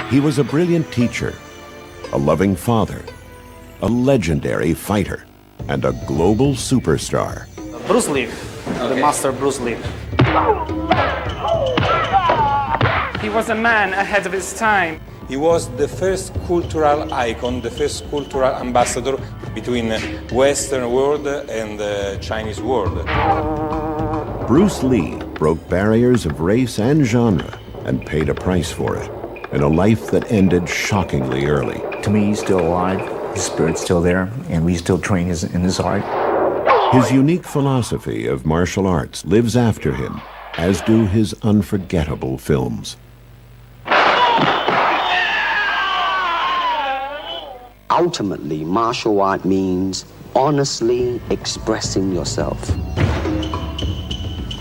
He was a brilliant teacher, a loving father, a legendary fighter, and a global superstar. Bruce Lee, the master Bruce Lee. He was a man ahead of his time. He was the first cultural icon, the first cultural ambassador between Western world and the Chinese world. Bruce Lee broke barriers of race and genre and paid a price for it, in a life that ended shockingly early. To me, he's still alive, his spirit's still there, and we still train in his art. His unique philosophy of martial arts lives after him, as do his unforgettable films. Ultimately, martial art means honestly expressing yourself.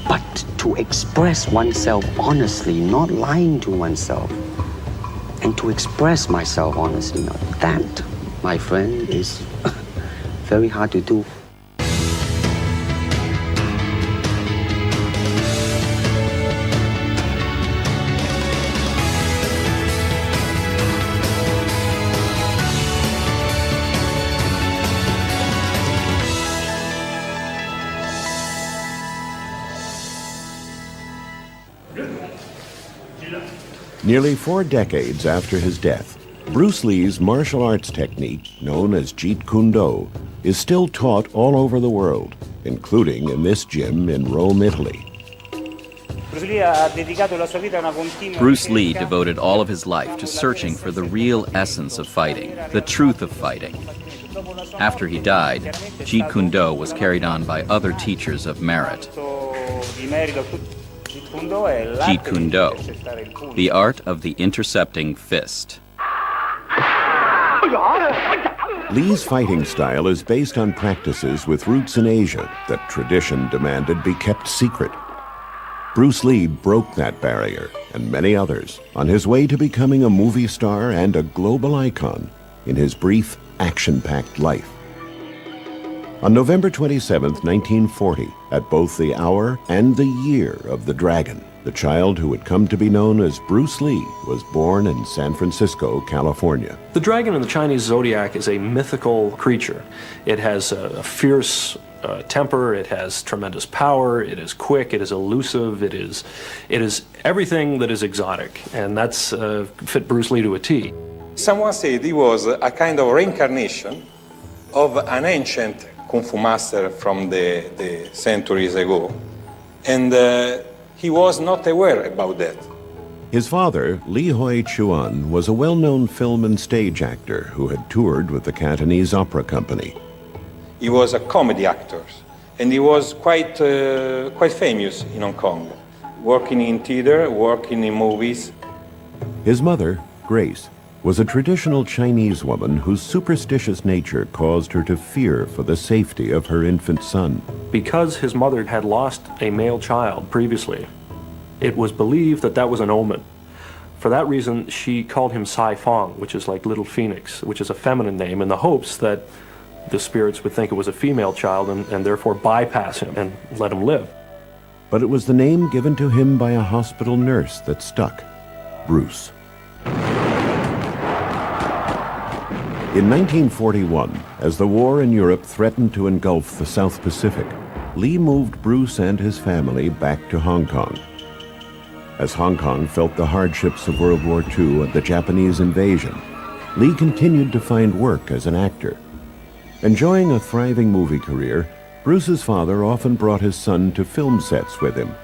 But to express oneself honestly, not lying to oneself, and to express myself honestly, that, my friend, is very hard to do. Nearly 4 decades after his death, Bruce Lee's martial arts technique, known as Jeet Kune Do, is still taught all over the world, including in this gym in Rome, Italy. Bruce Lee devoted all of his life to searching for the real essence of fighting, the truth of fighting. After he died, Jeet Kune Do was carried on by other teachers of merit. Jeet Kune Do, the art of the intercepting fist. Lee's fighting style is based on practices with roots in Asia that tradition demanded be kept secret. Bruce Lee broke that barrier, and many others, on his way to becoming a movie star and a global icon in his brief, action-packed life. On November 27, 1940, at both the hour and the year of the Dragon, the child who would come to be known as Bruce Lee was born in San Francisco, California. The dragon in the Chinese zodiac is a mythical creature. It has a fierce temper, it has tremendous power, it is quick, it is elusive, it is everything that is exotic, and that's fit Bruce Lee to a T. Someone said he was a kind of reincarnation of an ancient Kung Fu master from the centuries ago, and he was not aware about that. His father, Li Hoi Chuan, was a well-known film and stage actor who had toured with the Cantonese Opera Company. He was a comedy actor, and he was quite famous in Hong Kong, working in theater, working in movies. His mother, Grace, was a traditional Chinese woman whose superstitious nature caused her to fear for the safety of her infant son. Because his mother had lost a male child previously, it was believed that that was an omen. For that reason, she called him Sai Fong, which is like Little Phoenix, which is a feminine name, in the hopes that the spirits would think it was a female child and therefore bypass him and let him live. But it was the name given to him by a hospital nurse that stuck, Bruce. In 1941, as the war in Europe threatened to engulf the South Pacific, Lee moved Bruce and his family back to Hong Kong. As Hong Kong felt the hardships of World War II and the Japanese invasion, Lee continued to find work as an actor. Enjoying a thriving movie career, Bruce's father often brought his son to film sets with him,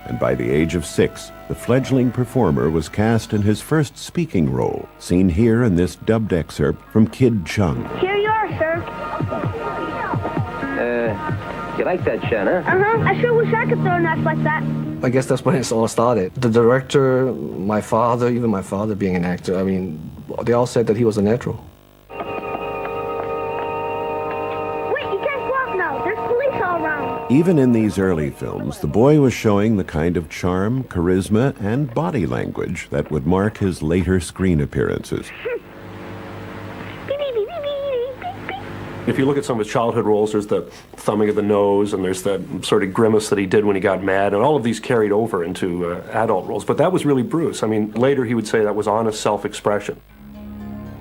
and by the age of 6, the fledgling performer was cast in his first speaking role, seen here in this dubbed excerpt from Kid Chung. Here you are, sir. You like that, Shen, huh? Uh-huh. I sure wish I could throw a knife like that. I guess that's when it all started. The director, my father, even my father being an actor, I mean, they all said that he was a natural. Even in these early films, the boy was showing the kind of charm, charisma, and body language that would mark his later screen appearances. If you look at some of his childhood roles, there's the thumbing of the nose, and there's the sort of grimace that he did when he got mad, and all of these carried over into adult roles. But that was really Bruce. I mean, later he would say that was honest self-expression.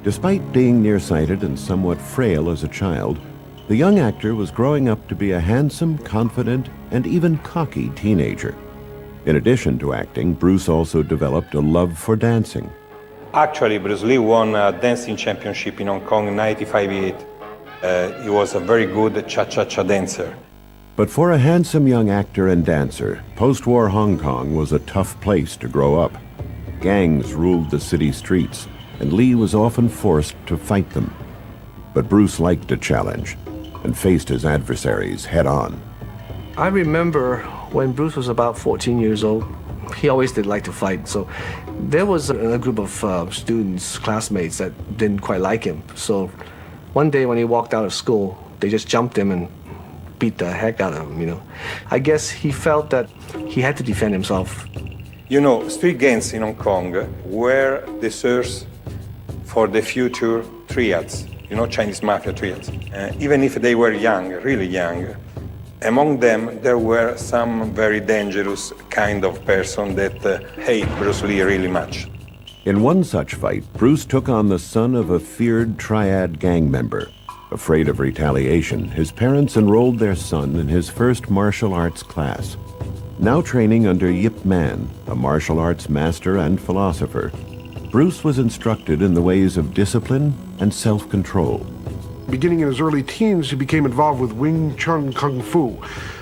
Despite being nearsighted and somewhat frail as a child, the young actor was growing up to be a handsome, confident, and even cocky teenager. In addition to acting, Bruce also developed a love for dancing. Actually, Bruce Lee won a dancing championship in Hong Kong in 1958. He was a very good cha-cha-cha dancer. But for a handsome young actor and dancer, post-war Hong Kong was a tough place to grow up. Gangs ruled the city streets, and Lee was often forced to fight them. But Bruce liked a challenge and faced his adversaries head-on. I remember when Bruce was about 14 years old, he always did like to fight. So there was a group of students, classmates, that didn't quite like him. So one day when he walked out of school, they just jumped him and beat the heck out of him, you know. I guess he felt that he had to defend himself. You know, street gangs in Hong Kong were the source for the future triads, you know, Chinese mafia triads. Even if they were young, really young, among them there were some very dangerous kind of person that hate Bruce Lee really much. In one such fight, Bruce took on the son of a feared triad gang member. Afraid of retaliation, his parents enrolled their son in his first martial arts class. Now training under Yip Man, a martial arts master and philosopher, Bruce was instructed in the ways of discipline and self-control. Beginning in his early teens, he became involved with Wing Chun Kung Fu,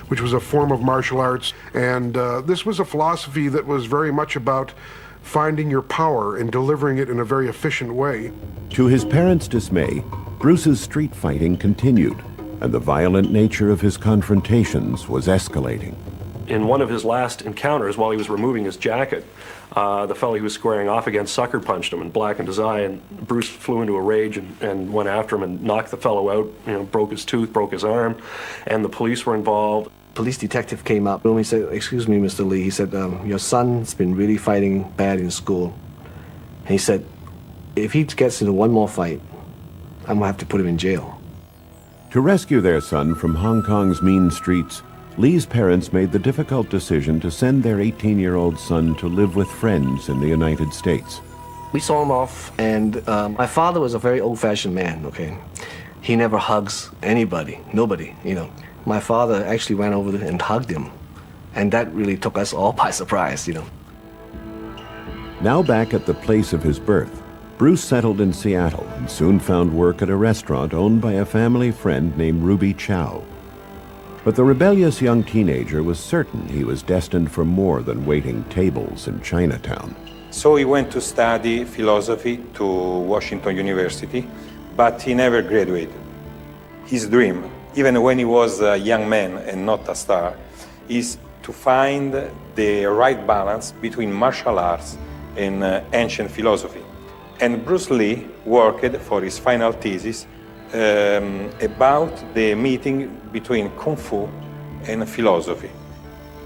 which was a form of martial arts. And this was a philosophy that was very much about finding your power and delivering it in a very efficient way. To his parents' dismay, Bruce's street fighting continued, and the violent nature of his confrontations was escalating. In one of his last encounters, while he was removing his jacket, the fellow he was squaring off against sucker punched him and blackened his eye, and Bruce flew into a rage and went after him and knocked the fellow out, you know, broke his tooth, broke his arm, and the police were involved. Police detective came up and he said, "Excuse me, Mr. Lee," he said, "your son's been really fighting bad in school." And he said, "If he gets into one more fight, I'm gonna have to put him in jail." To rescue their son from Hong Kong's mean streets, Lee's parents made the difficult decision to send their 18-year-old son to live with friends in the United States. We saw him off, and my father was a very old-fashioned man, okay? He never hugs anybody, nobody, you know. My father actually went over and hugged him, and that really took us all by surprise, you know. Now back at the place of his birth, Bruce settled in Seattle and soon found work at a restaurant owned by a family friend named Ruby Chow. But the rebellious young teenager was certain he was destined for more than waiting tables in Chinatown. So he went to study philosophy to Washington University, but he never graduated. His dream, even when he was a young man and not a star, is to find the right balance between martial arts and ancient philosophy. And Bruce Lee worked for his final thesis about the meeting between Kung Fu and philosophy.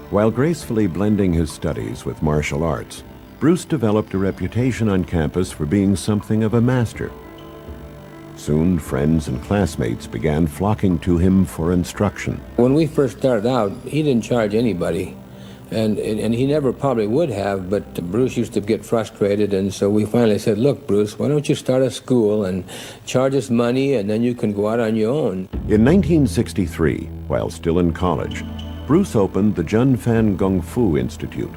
While gracefully blending his studies with martial arts, Bruce developed a reputation on campus for being something of a master. Soon, friends and classmates began flocking to him for instruction. When we first started out, he didn't charge anybody. And he never probably would have, but Bruce used to get frustrated, and so we finally said, "Look, Bruce, why don't you start a school and charge us money, and then you can go out on your own." In 1963, while still in college, Bruce opened the Junfan Kung Fu Institute.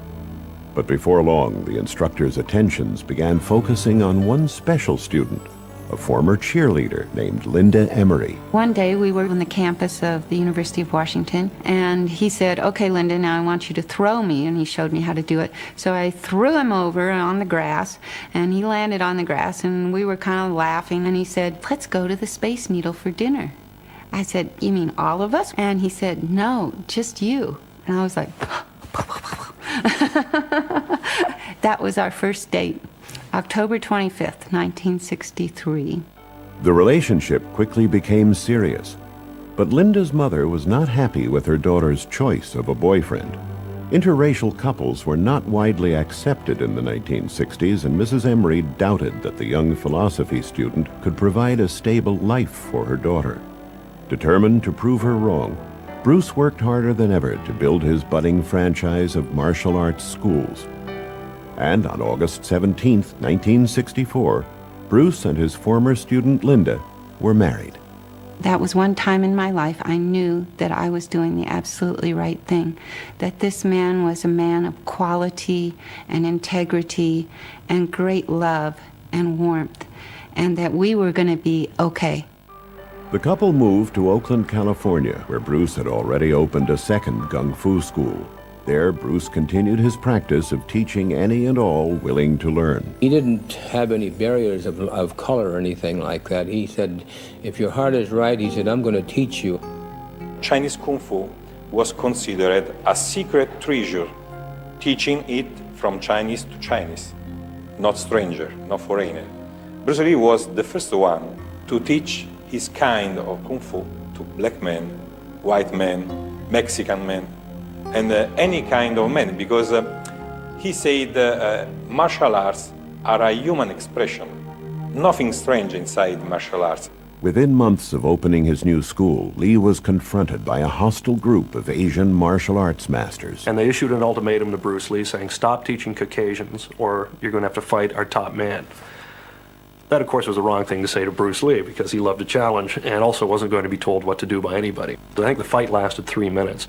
But before long, the instructor's attentions began focusing on one special student, a former cheerleader named Linda Emery. One day we were on the campus of the University of Washington, and he said, "Okay, Linda, now I want you to throw me," and he showed me how to do it. So I threw him over on the grass, and he landed on the grass, and we were kind of laughing, and he said, "Let's go to the Space Needle for dinner." I said, "You mean all of us?" And he said, "No, just you." And I was like, that was our first date. October 25th, 1963. The relationship quickly became serious, but Linda's mother was not happy with her daughter's choice of a boyfriend. Interracial couples were not widely accepted in the 1960s, and Mrs. Emery doubted that the young philosophy student could provide a stable life for her daughter. Determined to prove her wrong, Bruce worked harder than ever to build his budding franchise of martial arts schools. And on August 17, 1964, Bruce and his former student Linda were married. That was one time in my life I knew that I was doing the absolutely right thing, that this man was a man of quality and integrity and great love and warmth, and that we were going to be okay. The couple moved to Oakland, California, where Bruce had already opened a second Kung Fu school. There, Bruce continued his practice of teaching any and all willing to learn. He didn't have any barriers of color or anything like that. He said, if your heart is right, he said, I'm going to teach you. Chinese Kung Fu was considered a secret treasure, teaching it from Chinese to Chinese, not stranger, not foreigner. Bruce Lee was the first one to teach his kind of Kung Fu to black men, white men, Mexican men, and any kind of man, because he said martial arts are a human expression. Nothing strange inside martial arts. Within months of opening his new school, Lee was confronted by a hostile group of Asian martial arts masters. And they issued an ultimatum to Bruce Lee saying, stop teaching Caucasians or you're going to have to fight our top man. That, of course, was the wrong thing to say to Bruce Lee because he loved a challenge and also wasn't going to be told what to do by anybody. I think the fight lasted 3 minutes.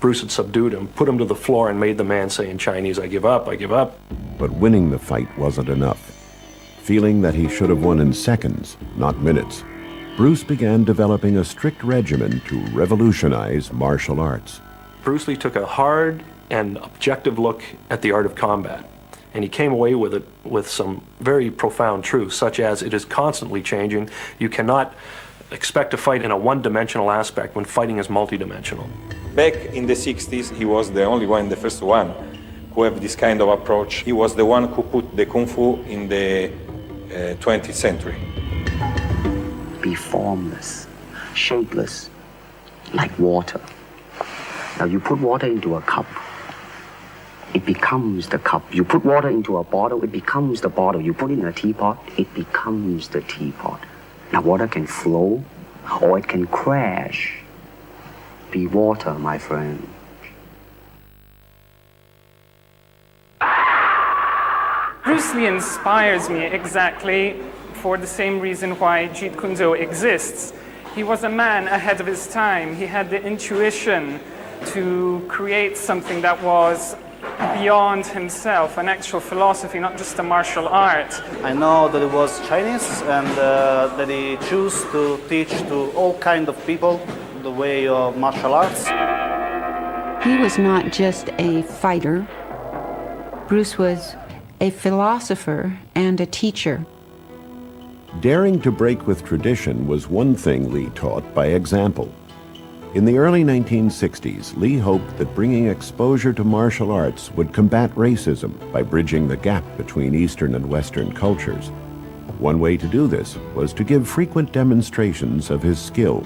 Bruce had subdued him, put him to the floor, and made the man say in Chinese, I give up, I give up. But winning the fight wasn't enough. Feeling that he should have won in seconds, not minutes, Bruce began developing a strict regimen to revolutionize martial arts. Bruce Lee took a hard and objective look at the art of combat, and he came away with it with some very profound truths, such as it is constantly changing. You cannot expect to fight in a one-dimensional aspect when fighting is multidimensional. Back in the 60s, he was the only one, the first one, who have this kind of approach. He was the one who put the Kung Fu in the 20th century. Be formless, shapeless, like water. Now you put water into a cup, it becomes the cup. You put water into a bottle, it becomes the bottle. You put it in a teapot, it becomes the teapot. Now water can flow or it can crash. Be water, my friend. Bruce Lee inspires me exactly for the same reason why Jeet Kune Do exists. He was a man ahead of his time. He had the intuition to create something that was beyond himself, an actual philosophy, not just a martial art. I know that it was Chinese and that he chose to teach to all kinds of people the way of martial arts. He was not just a fighter. Bruce was a philosopher and a teacher. Daring to break with tradition was one thing Lee taught by example. In the early 1960s, Lee hoped that bringing exposure to martial arts would combat racism by bridging the gap between Eastern and Western cultures. One way to do this was to give frequent demonstrations of his skill.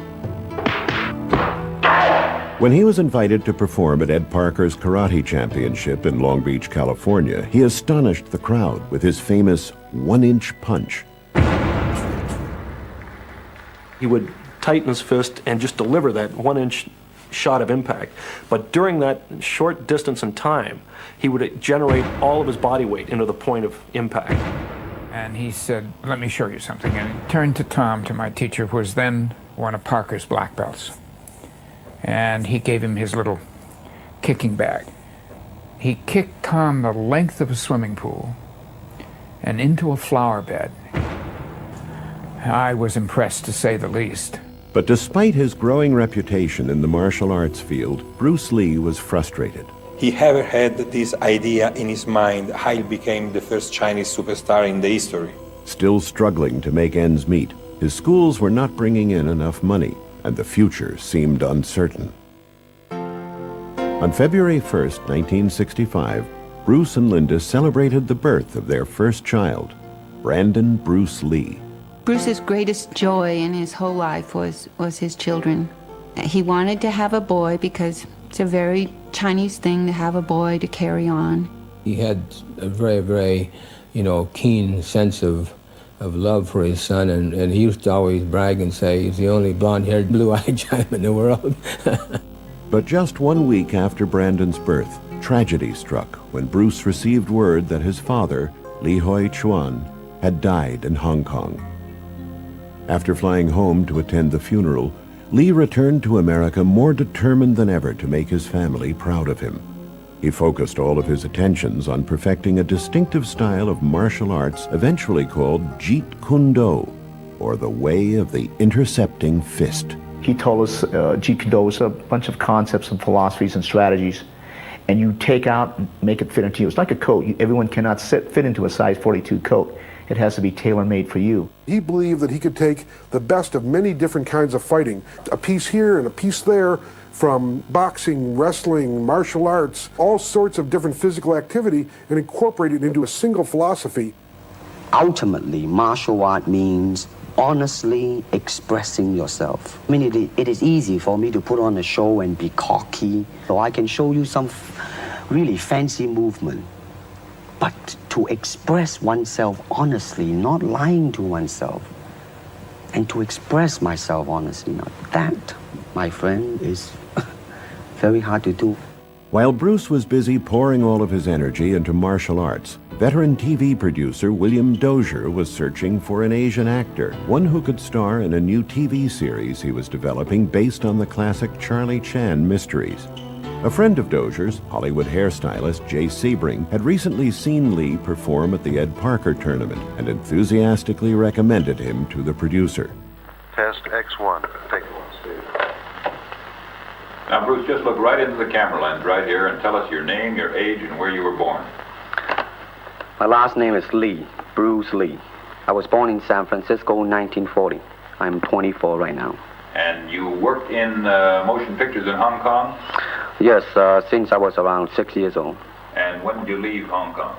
When he was invited to perform at Ed Parker's Karate Championship in Long Beach, California, he astonished the crowd with his famous one-inch punch. He would tighten his fist and just deliver that 1-inch shot of impact. But during that short distance in time, he would generate all of his body weight into the point of impact. And he said, let me show you something. And he turned to Tom, to my teacher, who was then one of Parker's black belts. And he gave him his little kicking bag. He kicked Tom the length of a swimming pool and into a flower bed. I was impressed, to say the least. But despite his growing reputation in the martial arts field, Bruce Lee was frustrated. He ever had this idea in his mind how he became the first Chinese superstar in the history. Still struggling to make ends meet, his schools were not bringing in enough money, and the future seemed uncertain. On February 1st, 1965, Bruce and Linda celebrated the birth of their first child, Brandon Bruce Lee. Bruce's greatest joy in his whole life was his children. He wanted to have a boy because it's a very Chinese thing to have a boy to carry on. He had a very, very, keen sense of love for his son, and he used to always brag and say he's the only blonde-haired, blue-eyed giant in the world. But just 1 week after Brandon's birth, tragedy struck when Bruce received word that his father, Li Hoi Chuan, had died in Hong Kong. After flying home to attend the funeral, Li returned to America more determined than ever to make his family proud of him. He focused all of his attentions on perfecting a distinctive style of martial arts eventually called Jeet Kune Do, or the way of the intercepting fist. He told us Jeet Kune Do is a bunch of concepts and philosophies and strategies, and you take out and make it fit into you. It's like a coat. Everyone cannot fit into a size 42 coat. It has to be tailor-made for you. He believed that he could take the best of many different kinds of fighting, a piece here and a piece there, from boxing, wrestling, martial arts, all sorts of different physical activity, and incorporate it into a single philosophy. Ultimately, martial art means honestly expressing yourself. I mean, it is easy for me to put on a show and be cocky, so I can show you some really fancy movement. But to express oneself honestly, not lying to oneself, and to express myself honestly, that, my friend, is very hard to do. While Bruce was busy pouring all of his energy into martial arts, veteran TV producer William Dozier was searching for an Asian actor, one who could star in a new TV series he was developing based on the classic Charlie Chan mysteries. A friend of Dozier's, Hollywood hairstylist Jay Sebring, had recently seen Lee perform at the Ed Parker tournament and enthusiastically recommended him to the producer. Test X1. Take one, Steve. Now, Bruce, just look right into the camera lens right here and tell us your name, your age, and where you were born. My last name is Lee, Bruce Lee. I was born in San Francisco in 1940. I'm 24 right now. And you worked in motion pictures in Hong Kong? Yes, since I was around 6 years old. And when did you leave Hong Kong?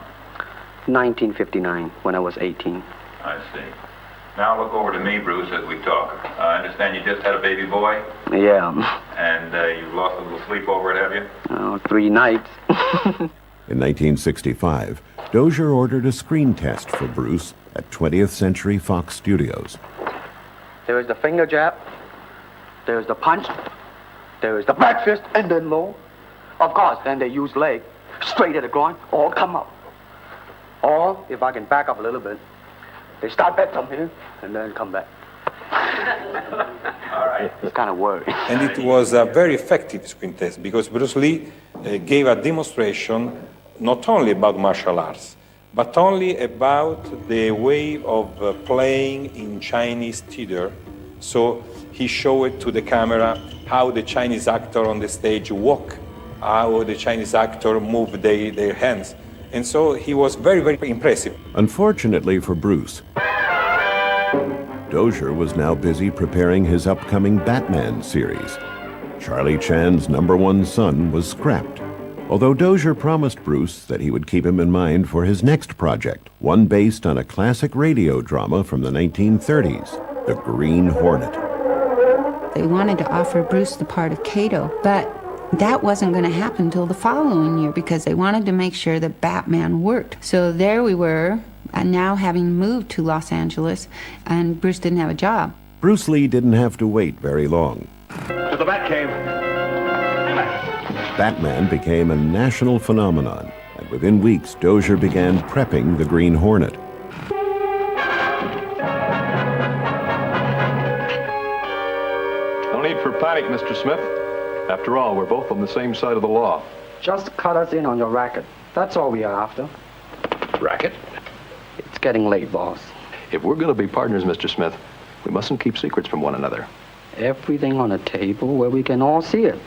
1959, when I was 18. I see. Now look over to me, Bruce, as we talk. I understand you just had a baby boy? Yeah. And you've lost a little sleep over it, have you? 3 nights. In 1965, Dozier ordered a screen test for Bruce at 20th Century Fox Studios. There is the finger jab, there is the punch, there is the back fist, and then low. Of course, then they use leg, straight at the groin, or come up. Or, if I can back up a little bit, they start back from here, and then come back. All right. It's kind of worried. And it was a very effective screen test because Bruce Lee gave a demonstration not only about martial arts, but only about the way of playing in Chinese theater. So he showed it to the camera how the Chinese actor on the stage walk, how the Chinese actor move their hands. And so he was very, very impressive. Unfortunately for Bruce, Dozier was now busy preparing his upcoming Batman series. Charlie Chan's #1 son was scrapped, although Dozier promised Bruce that he would keep him in mind for his next project, one based on a classic radio drama from the 1930s, The Green Hornet. They wanted to offer Bruce the part of Kato, but that wasn't going to happen until the following year because they wanted to make sure that Batman worked. So there we were, now having moved to Los Angeles, and Bruce didn't have a job. Bruce Lee didn't have to wait very long. To the Batcave. Batman became a national phenomenon, and within weeks, Dozier began prepping the Green Hornet. No need for panic, Mr. Smith. After all, we're both on the same side of the law. Just cut us in on your racket. That's all we are after. Racket? It's getting late, boss. If we're going to be partners, Mr. Smith, we mustn't keep secrets from one another. Everything on a table where we can all see it.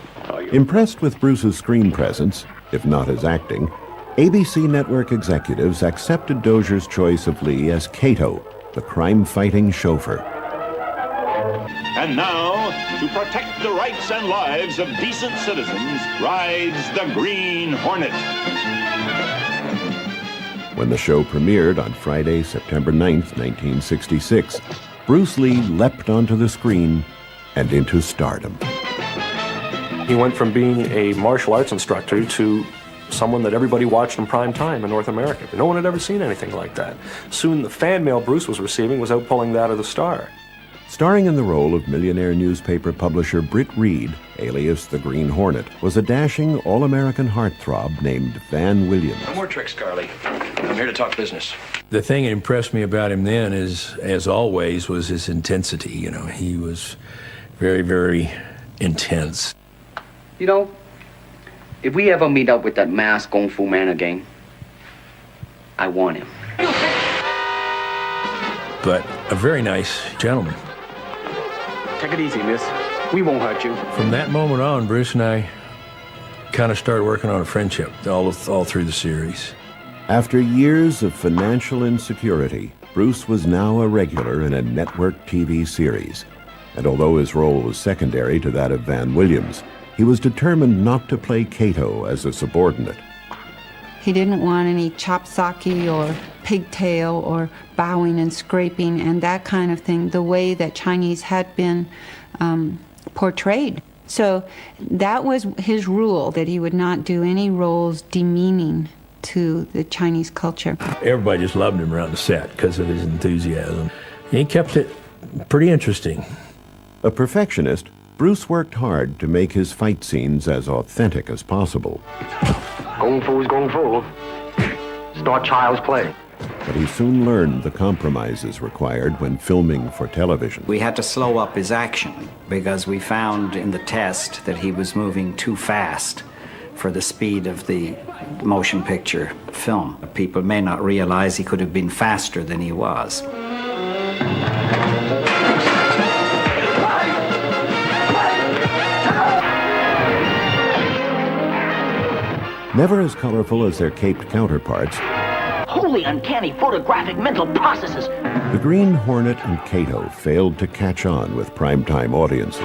Impressed with Bruce's screen presence, if not his acting, ABC network executives accepted Dozier's choice of Lee as Kato, the crime-fighting chauffeur. And now, to protect the rights and lives of decent citizens, rides the Green Hornet. When the show premiered on Friday, September 9th, 1966, Bruce Lee leapt onto the screen and into stardom. He went from being a martial arts instructor to someone that everybody watched in prime time in North America. No one had ever seen anything like that. Soon the fan mail Bruce was receiving was outpulling that of the star. Starring in the role of millionaire newspaper publisher Britt Reed, alias the Green Hornet, was a dashing all-American heartthrob named Van Williams. No more tricks, Carly. I'm here to talk business. The thing that impressed me about him then is, as always, was his intensity. You know, he was very, very intense. You know, if we ever meet up with that masked Kung Fu man again, I want him. But a very nice gentleman. Take it easy, miss. We won't hurt you. From that moment on, Bruce and I kind of started working on a friendship all through the series. After years of financial insecurity, Bruce was now a regular in a network TV series. And although his role was secondary to that of Van Williams, he was determined not to play Kato as a subordinate. He didn't want any chopsaki or pigtail or bowing and scraping and that kind of thing, the way that Chinese had been portrayed. So that was his rule, that he would not do any roles demeaning to the Chinese culture. Everybody just loved him around the set because of his enthusiasm. He kept it pretty interesting. A perfectionist, Bruce worked hard to make his fight scenes as authentic as possible. Kung Fu is Kung Fu. It's not child's play. But he soon learned the compromises required when filming for television. We had to slow up his action because we found in the test that he was moving too fast for the speed of the motion picture film. People may not realize he could have been faster than he was. Never as colorful as their caped counterparts, Holy uncanny photographic mental processes. the Green Hornet and Kato failed to catch on with primetime audiences.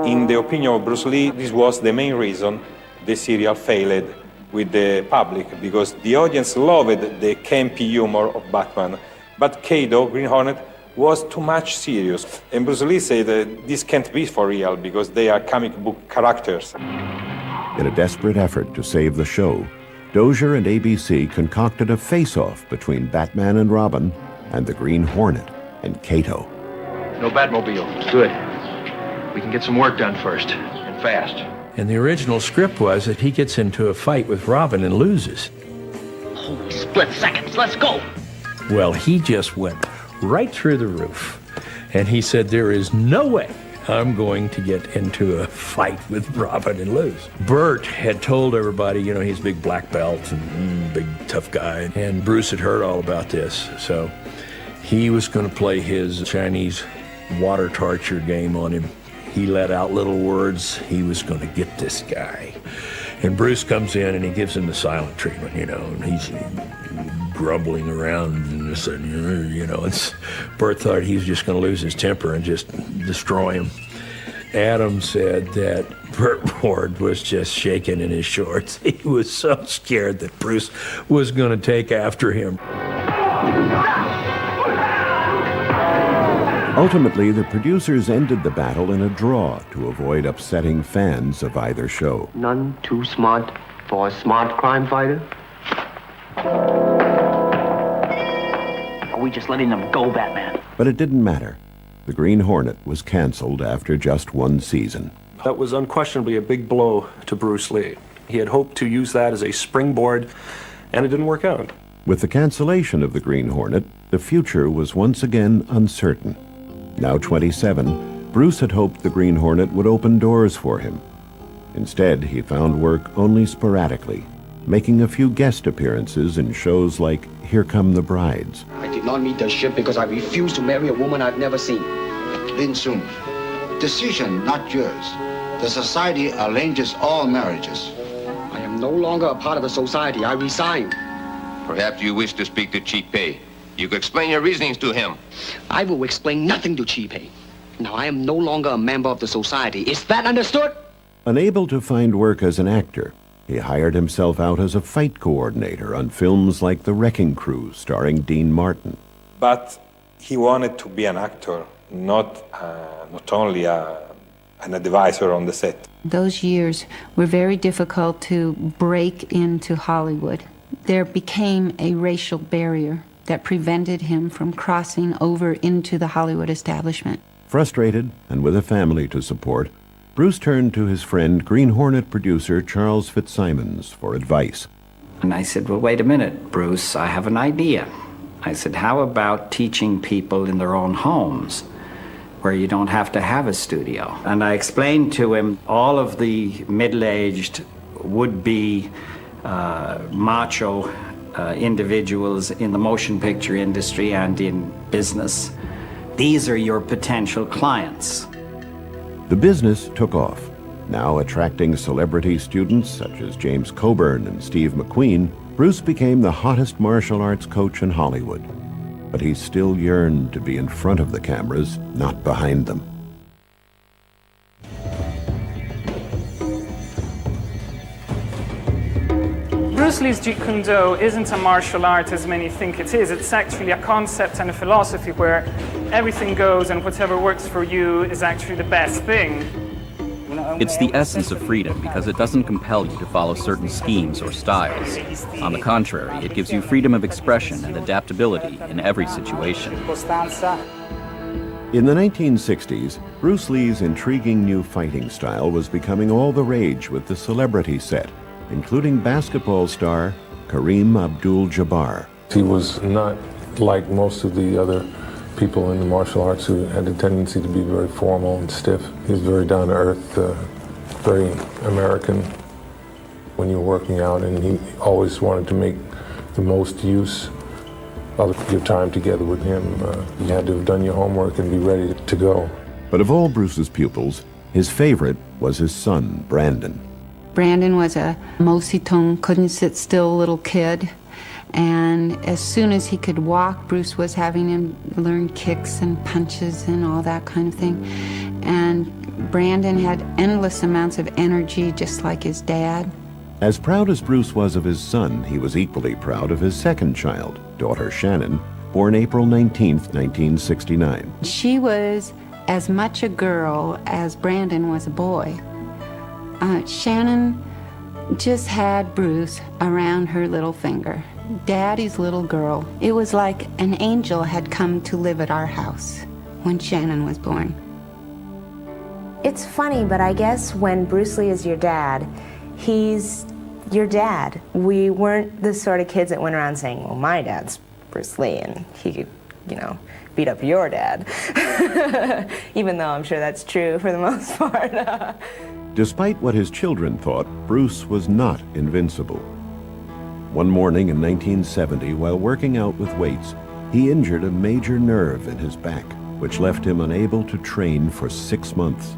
In the opinion of Bruce Lee, this was the main reason the serial failed with the public, because the audience loved the campy humor of Batman, but Kato, Green Hornet, was too much serious. And Bruce Lee said that this can't be for real because they are comic book characters. In a desperate effort to save the show, Dozier and ABC concocted a face-off between Batman and Robin and the Green Hornet and Kato. No Batmobile. Good. We can get some work done first, and fast. And the original script was that he gets into a fight with Robin and loses. Holy split seconds, let's go. Well, he just went right through the roof. And he said, there is no way I'm going to get into a fight with Robin and lose. Bert had told everybody, you know, he's a big black belt and big tough guy. And Bruce had heard all about this. So he was going to play his Chinese water torture game on him. He let out little words. He was going to get this guy. And Bruce comes in and he gives him the silent treatment, you know, and he's grumbling around and this and, you know, Bert thought he was just going to lose his temper and just destroy him. Adam said that Bert Ward was just shaking in his shorts. He was so scared that Bruce was going to take after him. Ultimately, the producers ended the battle in a draw to avoid upsetting fans of either show. None too smart for a smart crime fighter? Are we just letting them go, Batman? But it didn't matter. The Green Hornet was canceled after just one season. That was unquestionably a big blow to Bruce Lee. He had hoped to use that as a springboard, and it didn't work out. With the cancellation of the Green Hornet, the future was once again uncertain. Now 27, Bruce had hoped the Green Hornet would open doors for him. Instead, he found work only sporadically, making a few guest appearances in shows like Here Come the Brides. I did not meet the ship because I refused to marry a woman I've never seen. Lin Sun, decision not yours. The society arranges all marriages. I am no longer a part of the society. I resign. Perhaps you wish to speak to Chi Pei. You could explain your reasonings to him. I will explain nothing to Chi Pei. Now, I am no longer a member of the society. Is that understood? Unable to find work as an actor, he hired himself out as a fight coordinator on films like The Wrecking Crew, starring Dean Martin. But he wanted to be an actor, not only a an advisor on the set. Those years were very difficult to break into Hollywood. There became a racial barrier that prevented him from crossing over into the Hollywood establishment. Frustrated and with a family to support, Bruce turned to his friend Green Hornet producer Charles Fitzsimons for advice. And I said, well, wait a minute, Bruce, I have an idea. I said, how about teaching people in their own homes where you don't have to have a studio? And I explained to him all of the middle-aged would-be macho individuals in the motion picture industry and in business. These are your potential clients. The business took off, now attracting celebrity students such as James Coburn and Steve McQueen. Bruce became the hottest martial arts coach in Hollywood, but he still yearned to be in front of the cameras, not behind them. Bruce Lee's Jeet Kune Do isn't a martial art as many think it is. It's actually a concept and a philosophy where everything goes and whatever works for you is actually the best thing. It's the essence of freedom because it doesn't compel you to follow certain schemes or styles. On the contrary, it gives you freedom of expression and adaptability in every situation. In the 1960s, Bruce Lee's intriguing new fighting style was becoming all the rage with the celebrity set, including basketball star Kareem Abdul-Jabbar. He was not like most of the other people in the martial arts who had a tendency to be very formal and stiff. He was very down to earth, very American when you were working out, and he always wanted to make the most use of your time together with him. You had to have done your homework and be ready to go. But of all Bruce's pupils, his favorite was his son, Brandon. Brandon was a mositong, couldn't sit still little kid. And as soon as he could walk, Bruce was having him learn kicks and punches and all that kind of thing. And Brandon had endless amounts of energy, just like his dad. As proud as Bruce was of his son, he was equally proud of his second child, daughter Shannon, born April 19, 1969. She was as much a girl as Brandon was a boy. Shannon just had Bruce around her little finger. Daddy's little girl. It was like an angel had come to live at our house when Shannon was born. It's funny, but I guess when Bruce Lee is your dad, he's your dad. We weren't the sort of kids that went around saying, well, my dad's Bruce Lee and he could, beat up your dad. Even though I'm sure that's true for the most part. Despite what his children thought, Bruce was not invincible. One morning in 1970, while working out with weights, he injured a major nerve in his back, which left him unable to train for 6 months.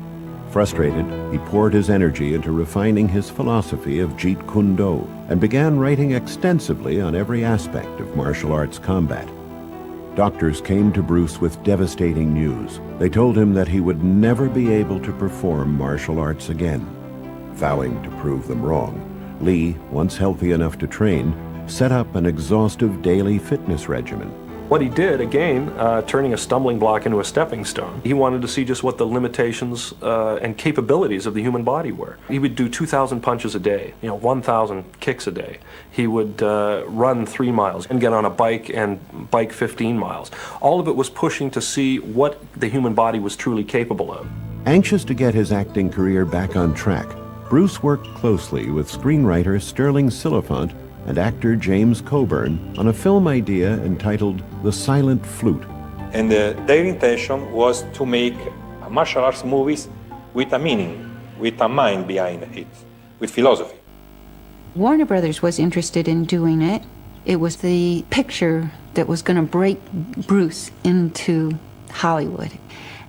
Frustrated, he poured his energy into refining his philosophy of Jeet Kune Do and began writing extensively on every aspect of martial arts combat. Doctors came to Bruce with devastating news. They told him that he would never be able to perform martial arts again. Vowing to prove them wrong, Lee, once healthy enough to train, set up an exhaustive daily fitness regimen. What he did, again, turning a stumbling block into a stepping stone, he wanted to see just what the limitations and capabilities of the human body were. He would do 2,000 punches a day, 1,000 kicks a day. He would run 3 miles and get on a bike and bike 15 miles. All of it was pushing to see what the human body was truly capable of. Anxious to get his acting career back on track, Bruce worked closely with screenwriter Sterling Silliphant and actor James Coburn on a film idea entitled The Silent Flute. And their intention was to make martial arts movies with a meaning, with a mind behind it, with philosophy. Warner Brothers was interested in doing it. It was the picture that was going to break Bruce into Hollywood.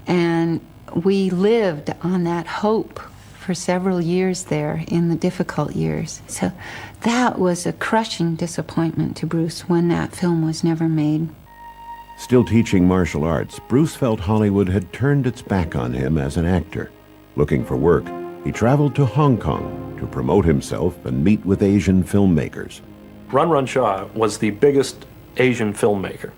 And we lived on that hope for several years there in the difficult years. So that was a crushing disappointment to Bruce when that film was never made. Still teaching martial arts, Bruce felt Hollywood had turned its back on him as an actor. Looking for work, he traveled to Hong Kong to promote himself and meet with Asian filmmakers. Run Run Shaw was the biggest Asian filmmaker.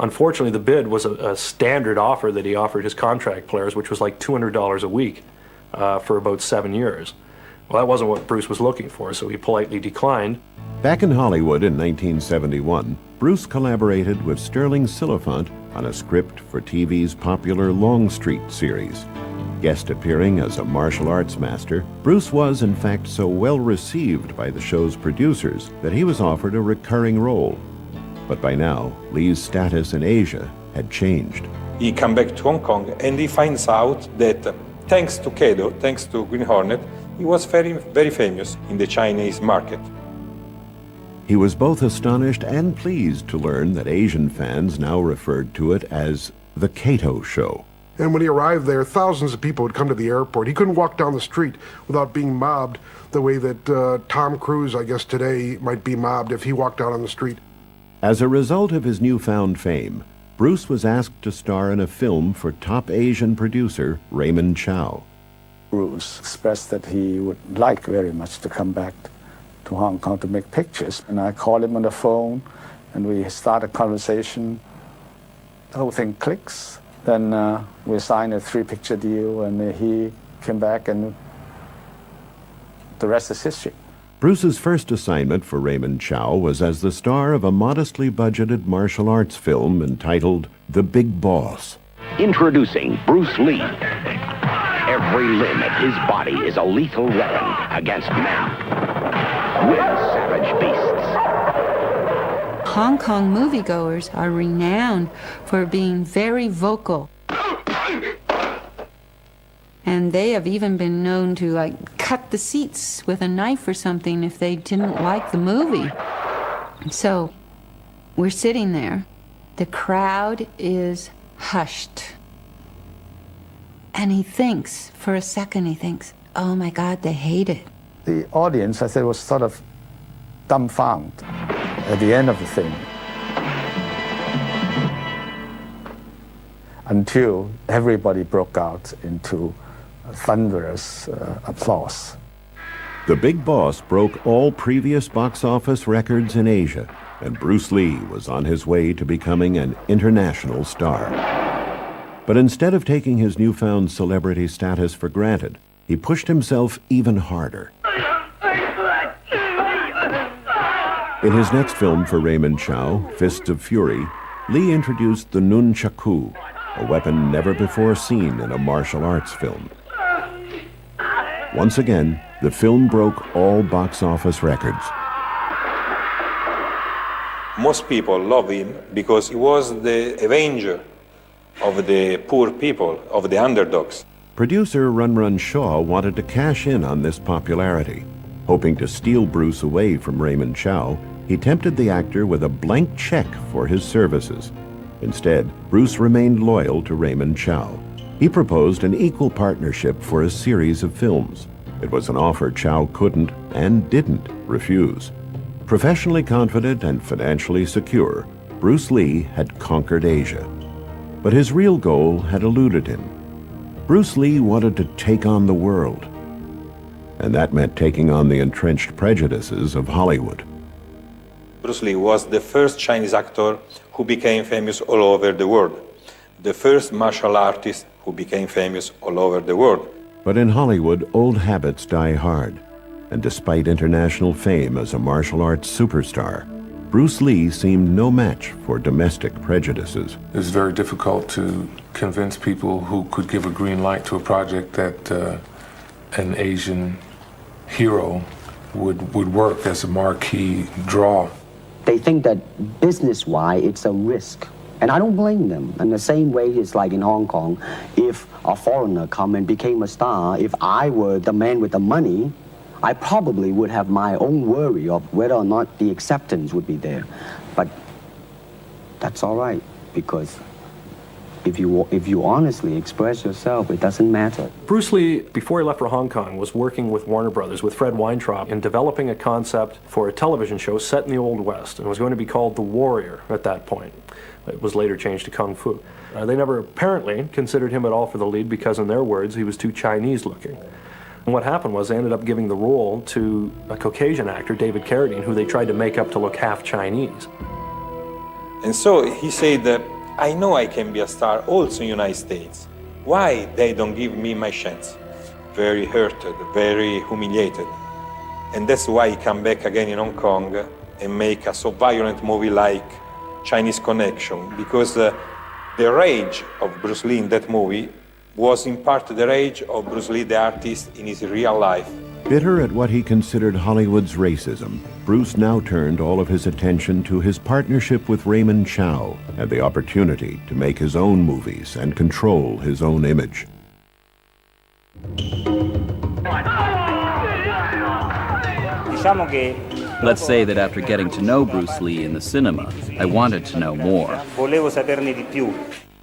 Unfortunately, the bid was a standard offer that he offered his contract players, which was like $200 a week. for about 7 years. Well, that wasn't what Bruce was looking for, so he politely declined. Back in Hollywood in 1971, Bruce collaborated with Sterling Silliphant on a script for TV's popular Longstreet series. Guest appearing as a martial arts master, Bruce was in fact so well received by the show's producers that he was offered a recurring role. But by now, Lee's status in Asia had changed. He came back to Hong Kong and he finds out that thanks to Kedo, thanks to Green Hornet, he was very, very famous in the Chinese market. He was both astonished and pleased to learn that Asian fans now referred to it as the Kato Show. And when he arrived there, thousands of people would come to the airport. He couldn't walk down the street without being mobbed the way that Tom Cruise, I guess today, might be mobbed if he walked out on the street. As a result of his newfound fame, Bruce was asked to star in a film for top Asian producer Raymond Chow. Bruce expressed that he would like very much to come back to Hong Kong to make pictures. And I called him on the phone, and we started a conversation. The whole thing clicks. Then we signed a 3-picture deal, and he came back, and the rest is history. Bruce's first assignment for Raymond Chow was as the star of a modestly budgeted martial arts film entitled The Big Boss. Introducing Bruce Lee. Every limb of his body is a lethal weapon against men with savage beasts. Hong Kong moviegoers are renowned for being very vocal. And they have even been known to, like, cut the seats with a knife or something if they didn't like the movie. So, we're sitting there. The crowd is hushed. And he thinks, for a second, he thinks, oh my God, they hate it. The audience, I said, was sort of dumbfounded at the end of the thing. Until everybody broke out into thunderous applause. The Big Boss broke all previous box office records in Asia, and Bruce Lee was on his way to becoming an international star. But instead of taking his newfound celebrity status for granted, he pushed himself even harder. In his next film for Raymond Chow, Fists of Fury, Lee introduced the nunchaku, a weapon never before seen in a martial arts film. Once again, the film broke all box office records. Most people love him because he was the avenger of the poor people, of the underdogs. Producer Run Run Shaw wanted to cash in on this popularity. Hoping to steal Bruce away from Raymond Chow, he tempted the actor with a blank check for his services. Instead, Bruce remained loyal to Raymond Chow. He proposed an equal partnership for a series of films. It was an offer Chow couldn't and didn't refuse. Professionally confident and financially secure, Bruce Lee had conquered Asia. But his real goal had eluded him. Bruce Lee wanted to take on the world. And that meant taking on the entrenched prejudices of Hollywood. Bruce Lee was the first Chinese actor who became famous all over the world. The first martial artist who became famous all over the world. But in Hollywood, old habits die hard. And despite international fame as a martial arts superstar, Bruce Lee seemed no match for domestic prejudices. It's very difficult to convince people who could give a green light to a project that an Asian hero would work as a marquee draw. They think that business-wise, it's a risk. And I don't blame them. In the same way, it's like in Hong Kong, if a foreigner come and became a star, if I were the man with the money, I probably would have my own worry of whether or not the acceptance would be there. But that's all right, because if you honestly express yourself, it doesn't matter. Bruce Lee, before he left for Hong Kong, was working with Warner Brothers, with Fred Weintraub, in developing a concept for a television show set in the Old West, and it was going to be called The Warrior at that point. It was later changed to Kung Fu. They never apparently considered him at all for the lead because, in their words, he was too Chinese looking. And what happened was they ended up giving the role to a Caucasian actor, David Carradine, who they tried to make up to look half Chinese. And so he said, I know I can be a star also in the United States. Why they don't give me my chance? very hurted, very humiliated. And that's why he come back again in Hong Kong and make a so violent movie like Chinese Connection, because the rage of Bruce Lee in that movie was in part the rage of Bruce Lee, the artist, in his real life. Bitter at what he considered Hollywood's racism, Bruce now turned all of his attention to his partnership with Raymond Chow and the opportunity to make his own movies and control his own image. Let's say that after getting to know Bruce Lee in the cinema, I wanted to know more.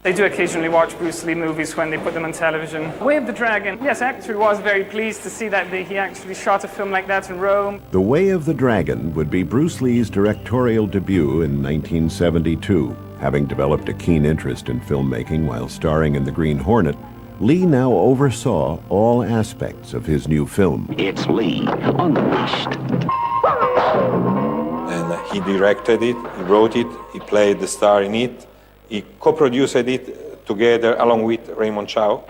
They do occasionally watch Bruce Lee movies when they put them on television. Way of the Dragon, yes, actually was very pleased to see that he actually shot a film like that in Rome. The Way of the Dragon would be Bruce Lee's directorial debut in 1972. Having developed a keen interest in filmmaking while starring in The Green Hornet, Lee now oversaw all aspects of his new film. It's Lee, Unleashed. And he directed it, he wrote it, he played the star in it, he co-produced it together along with Raymond Chow.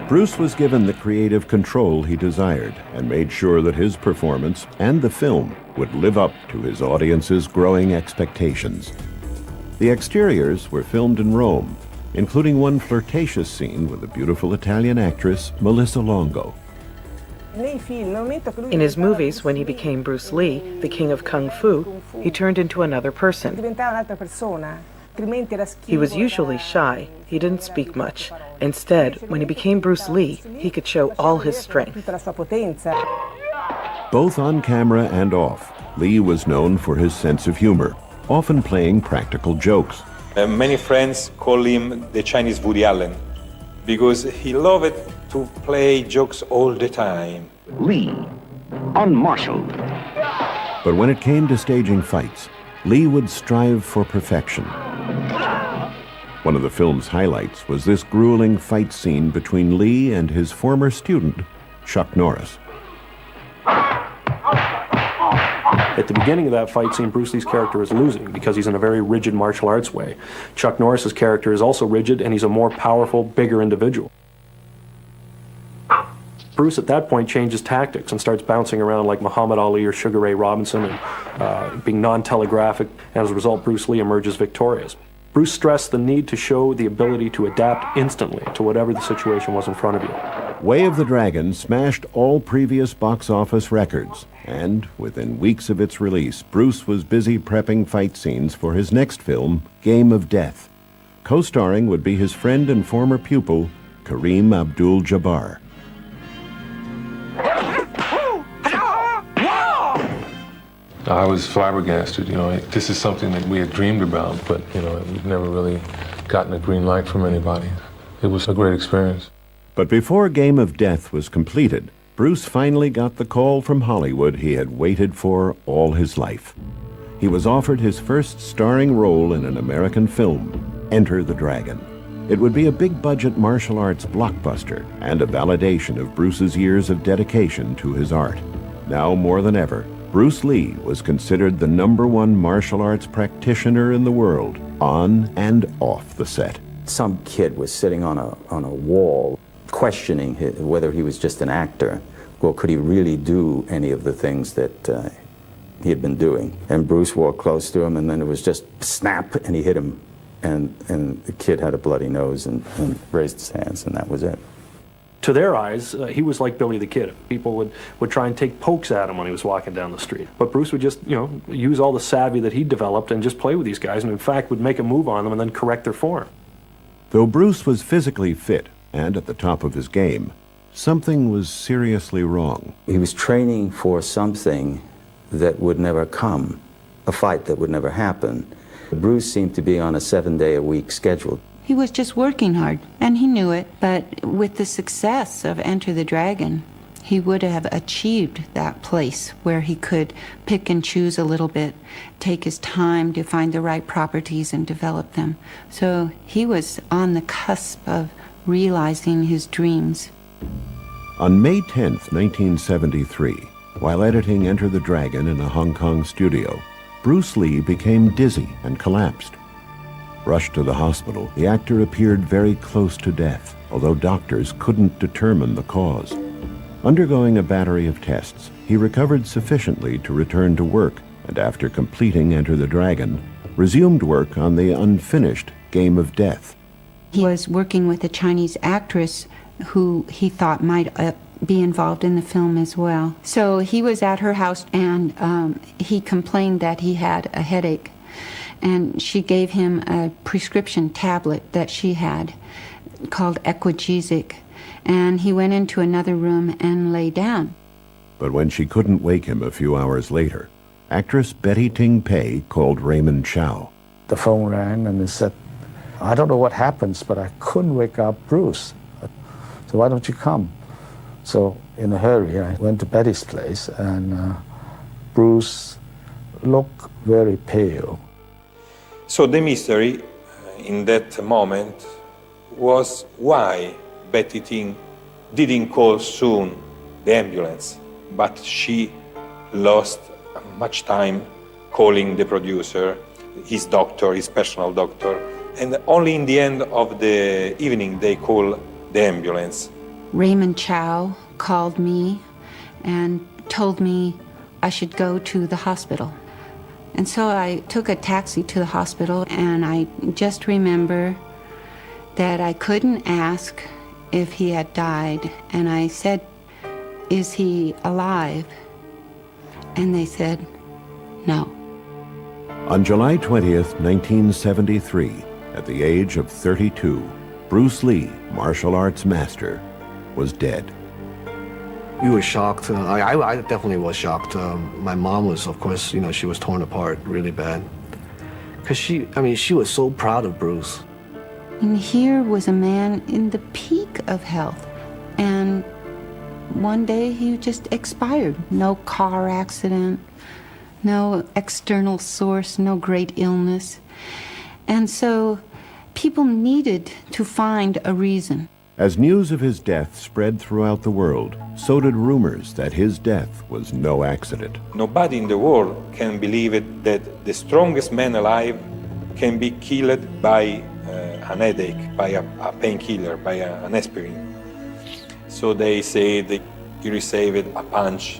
Bruce was given the creative control he desired and made sure that his performance and the film would live up to his audience's growing expectations. The exteriors were filmed in Rome, including one flirtatious scene with the beautiful Italian actress Melissa Longo. In his movies, when he became Bruce Lee, the king of Kung Fu, he turned into another person. He was usually shy. He didn't speak much. Instead, when he became Bruce Lee, he could show all his strength. Both on camera and off, Lee was known for his sense of humor, often playing practical jokes. Many friends call him the Chinese Woody Allen because he loved to play jokes all the time. Lee, unmarshaled. But when it came to staging fights, Lee would strive for perfection. One of the film's highlights was this grueling fight scene between Lee and his former student, Chuck Norris. At the beginning of that fight scene, Bruce Lee's character is losing because he's in a very rigid martial arts way. Chuck Norris's character is also rigid, and he's a more powerful, bigger individual. Bruce at that point changes tactics and starts bouncing around like Muhammad Ali or Sugar Ray Robinson and being non-telegraphic, and as a result, Bruce Lee emerges victorious. Bruce stressed the need to show the ability to adapt instantly to whatever the situation was in front of you. Way of the Dragon smashed all previous box office records, and within weeks of its release, Bruce was busy prepping fight scenes for his next film, Game of Death. Co-starring would be his friend and former pupil, Kareem Abdul-Jabbar. I was flabbergasted. This is something that we had dreamed about, but, we'd never really gotten a green light from anybody. It was a great experience. But before Game of Death was completed, Bruce finally got the call from Hollywood he had waited for all his life. He was offered his first starring role in an American film, Enter the Dragon. It would be a big-budget martial arts blockbuster and a validation of Bruce's years of dedication to his art. Now more than ever, Bruce Lee was considered the #1 martial arts practitioner in the world, on and off the set. Some kid was sitting on a wall questioning whether he was just an actor. Well, could he really do any of the things that he had been doing? And Bruce walked close to him, and then it was just snap, and he hit him. And the kid had a bloody nose and raised his hands, and that was it. To their eyes, he was like Billy the Kid. People would try and take pokes at him when he was walking down the street. But Bruce would just, use all the savvy that he developed and just play with these guys, and in fact would make a move on them and then correct their form. Though Bruce was physically fit and at the top of his game, something was seriously wrong. He was training for something that would never come, a fight that would never happen. Bruce seemed to be on a 7-day-a-week schedule. He was just working hard, and he knew it. But with the success of Enter the Dragon, he would have achieved that place where he could pick and choose a little bit, take his time to find the right properties and develop them. So he was on the cusp of realizing his dreams. On May 10th, 1973, while editing Enter the Dragon in a Hong Kong studio, Bruce Lee became dizzy and collapsed. Rushed to the hospital, the actor appeared very close to death, although doctors couldn't determine the cause. Undergoing a battery of tests, he recovered sufficiently to return to work, and after completing Enter the Dragon, resumed work on the unfinished Game of Death. He was working with a Chinese actress who he thought might be involved in the film as well. So he was at her house, and he complained that he had a headache. And she gave him a prescription tablet that she had called Equagesic. And he went into another room and lay down. But when she couldn't wake him a few hours later, actress Betty Ting Pei called Raymond Chow. The phone rang and they said, I don't know what happens, but I couldn't wake up Bruce. So why don't you come? So in a hurry, I went to Betty's place, and Bruce looked very pale. So the mystery in that moment was why Betty Ting didn't call soon the ambulance, but she lost much time calling the producer, his doctor, his personal doctor, and only in the end of the evening they call the ambulance. Raymond Chow called me and told me I should go to the hospital. And so I took a taxi to the hospital, and I just remember that I couldn't ask if he had died, and I said, "Is he alive?" And they said, "No." On July 20th, 1973, at the age of 32, Bruce Lee, martial arts master, was dead. We were shocked. I definitely was shocked. My mom was, of course, she was torn apart really bad. Because she was so proud of Bruce. And here was a man in the peak of health, and one day he just expired. No car accident, no external source, no great illness. And so people needed to find a reason. As news of his death spread throughout the world, so did rumors that his death was no accident. Nobody in the world can believe it that the strongest man alive can be killed by an headache, by a painkiller, by an aspirin. So they say that he received a punch,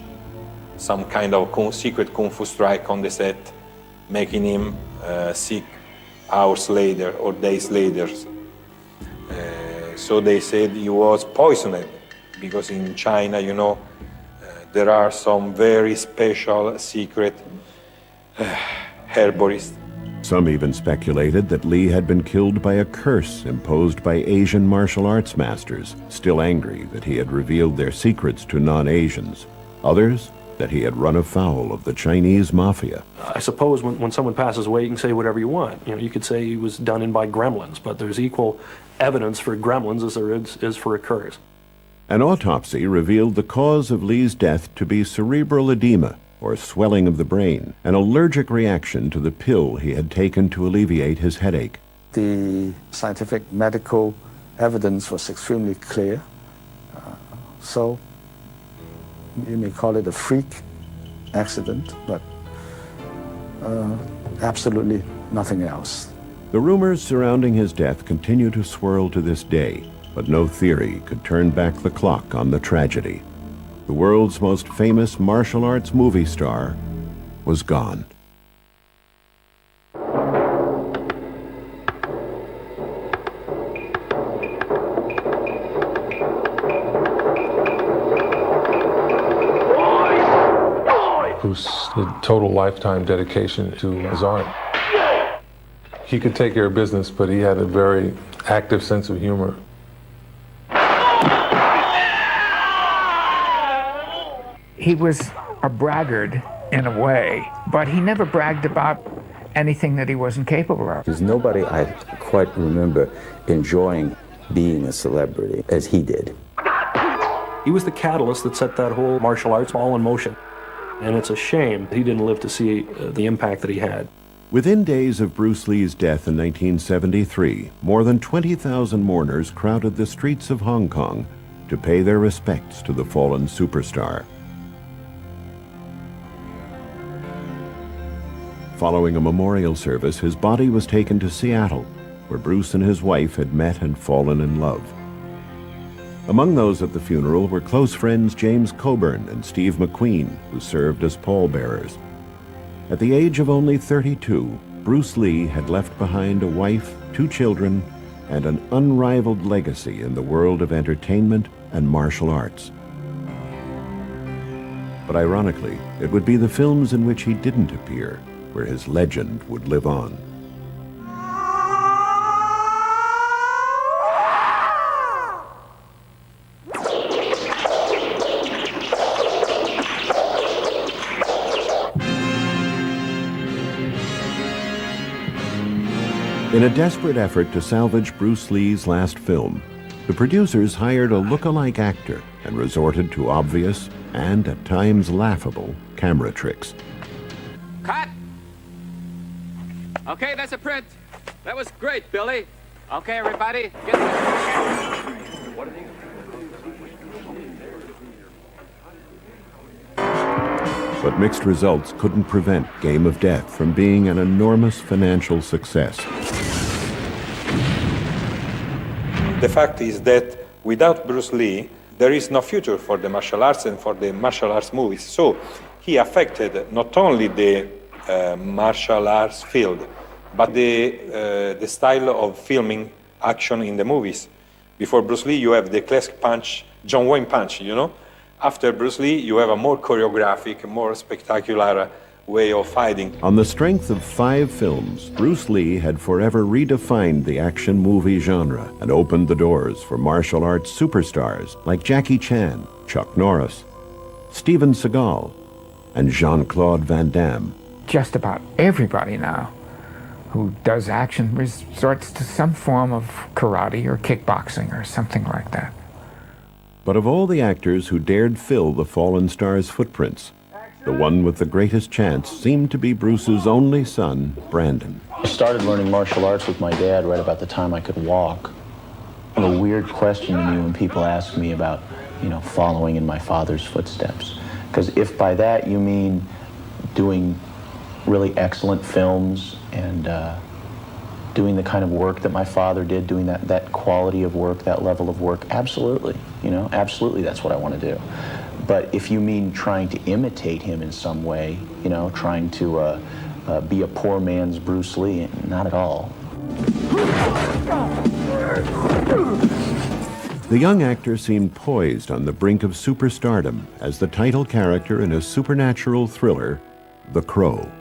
some kind of secret kung fu strike on the set, making him sick hours later or days later. So they said he was poisoned, because in China, there are some very special secret herborists. Some even speculated that Lee had been killed by a curse imposed by Asian martial arts masters, still angry that he had revealed their secrets to non-Asians. Others, that he had run afoul of the Chinese mafia. I suppose when someone passes away, you can say whatever you want. You could say he was done in by gremlins, but there's equal evidence for gremlins as there is for a curse. An autopsy revealed the cause of Lee's death to be cerebral edema, or swelling of the brain, an allergic reaction to the pill he had taken to alleviate his headache. The scientific medical evidence was extremely clear. So you may call it a freak accident, but absolutely nothing else. The rumors surrounding his death continue to swirl to this day, but no theory could turn back the clock on the tragedy. The world's most famous martial arts movie star was gone. Bruce had total lifetime dedication to his art. He could take care of business, but he had a very active sense of humor. He was a braggart in a way, but he never bragged about anything that he wasn't capable of. There's nobody I quite remember enjoying being a celebrity as he did. He was the catalyst that set that whole martial arts all in motion. And it's a shame he didn't live to see the impact that he had. Within days of Bruce Lee's death in 1973, more than 20,000 mourners crowded the streets of Hong Kong to pay their respects to the fallen superstar. Following a memorial service, his body was taken to Seattle, where Bruce and his wife had met and fallen in love. Among those at the funeral were close friends James Coburn and Steve McQueen, who served as pallbearers. At the age of only 32, Bruce Lee had left behind a wife, 2 children, and an unrivaled legacy in the world of entertainment and martial arts. But ironically, it would be the films in which he didn't appear where his legend would live on. In a desperate effort to salvage Bruce Lee's last film, the producers hired a look-alike actor and resorted to obvious and, at times, laughable camera tricks. Cut! Okay, that's a print. That was great, Billy. Okay, everybody, get But mixed results couldn't prevent Game of Death from being an enormous financial success. The fact is that without Bruce Lee, there is no future for the martial arts and for the martial arts movies. So he affected not only the martial arts field, but the style of filming action in the movies. Before Bruce Lee, you have the classic punch, John Wayne punch, you know? After Bruce Lee, you have a more choreographic, more spectacular way of fighting. On the strength of 5 films, Bruce Lee had forever redefined the action movie genre and opened the doors for martial arts superstars like Jackie Chan, Chuck Norris, Steven Seagal, and Jean-Claude Van Damme. Just about everybody now who does action resorts to some form of karate or kickboxing or something like that. But of all the actors who dared fill the fallen star's footprints, the one with the greatest chance seemed to be Bruce's only son, Brandon. I started learning martial arts with my dad right about the time I could walk. A weird question to me when people ask me about, following in my father's footsteps. Because if by that you mean doing really excellent films and doing the kind of work that my father did, doing that quality of work, that level of work, absolutely, absolutely that's what I want to do. But if you mean trying to imitate him in some way, trying to be a poor man's Bruce Lee, not at all. The young actor seemed poised on the brink of superstardom as the title character in a supernatural thriller, The Crow.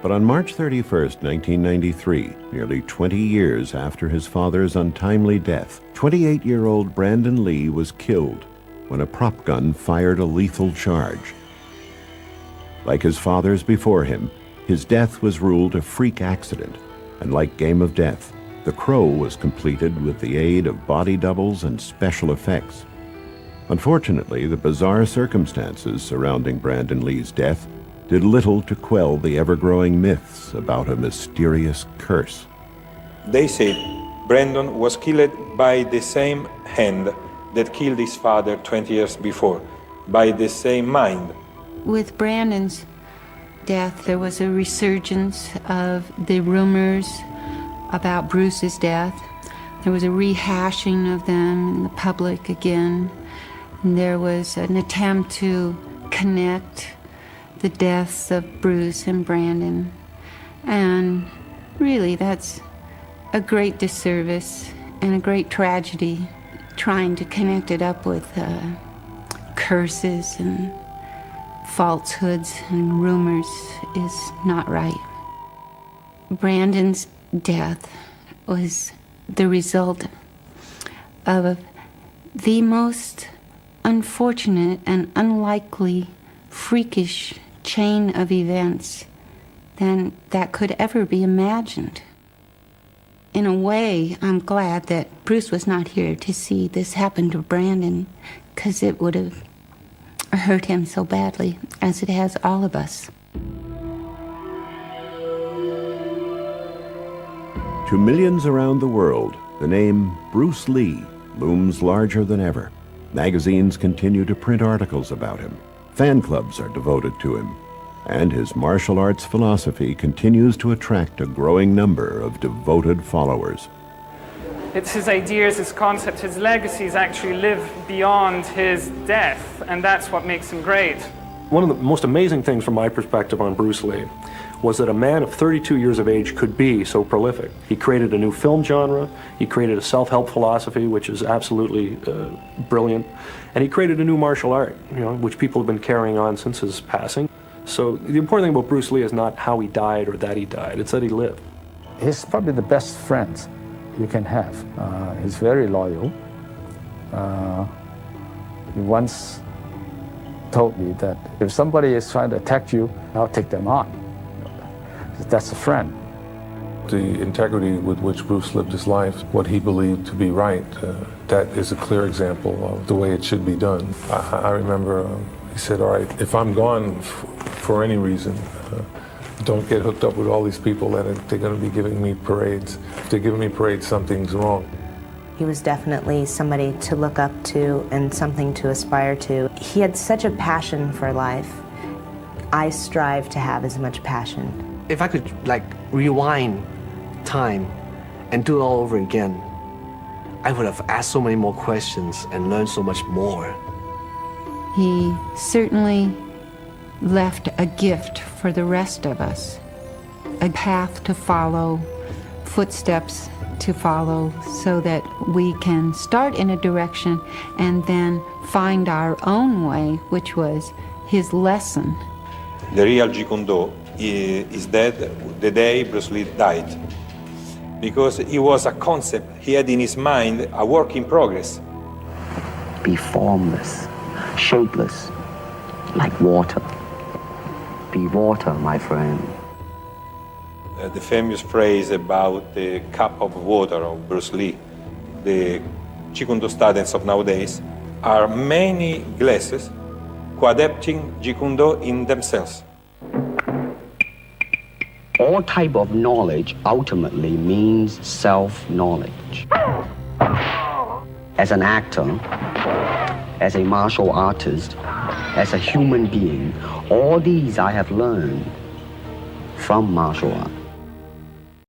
But on March 31st, 1993, nearly 20 years after his father's untimely death, 28-year-old Brandon Lee was killed when a prop gun fired a lethal charge. Like his fathers before him, his death was ruled a freak accident, and like Game of Death, The Crow was completed with the aid of body doubles and special effects. Unfortunately, the bizarre circumstances surrounding Brandon Lee's death did little to quell the ever-growing myths about a mysterious curse. They said Brandon was killed by the same hand that killed his father 20 years before, by the same mind. With Brandon's death, there was a resurgence of the rumors about Bruce's death. There was a rehashing of them in the public again. And there was an attempt to connect the deaths of Bruce and Brandon. And really, that's a great disservice and a great tragedy. Trying to connect it up with curses and falsehoods and rumors is not right. Brandon's death was the result of the most unfortunate and unlikely, freakish chain of events than that could ever be imagined. In a way, I'm glad that Bruce was not here to see this happen to Brandon, because it would have hurt him so badly, as it has all of us. To millions around the world, the name Bruce Lee looms larger than ever. Magazines continue to print articles about him. Fan clubs are devoted to him. And his martial arts philosophy continues to attract a growing number of devoted followers. It's his ideas, his concepts, his legacies actually live beyond his death, and that's what makes him great. One of the most amazing things from my perspective on Bruce Lee was that a man of 32 years of age could be so prolific. He created a new film genre, he created a self-help philosophy, which is absolutely brilliant, and he created a new martial art, which people have been carrying on since his passing. So the important thing about Bruce Lee is not how he died or that he died, it's that he lived. He's probably the best friend you can have. He's very loyal. He once told me that if somebody is trying to attack you, I'll take them on. That's a friend. The integrity with which Bruce lived his life, what he believed to be right, that is a clear example of the way it should be done. I remember he said, all right, if I'm gone for any reason, don't get hooked up with all these people that they're going to be giving me parades. If they're giving me parades, something's wrong. He was definitely somebody to look up to and something to aspire to. He had such a passion for life. I strive to have as much passion. If I could rewind time and do it all over again, I would have asked so many more questions and learned so much more. He certainly left a gift for the rest of us, a path to follow, footsteps to follow, so that we can start in a direction and then find our own way, which was his lesson. The real Jeet Kune Do is dead the day Bruce Lee died, because it was a concept he had in his mind, a work in progress. Be formless, shapeless, like water. Be water, my friend. The famous phrase about the cup of water of Bruce Lee, the Jeet Kune Do students of nowadays, are many glasses co-adapting Jeet Kune Do in themselves. All type of knowledge ultimately means self-knowledge. As an actor, as a martial artist, as a human being, all these I have learned from martial art.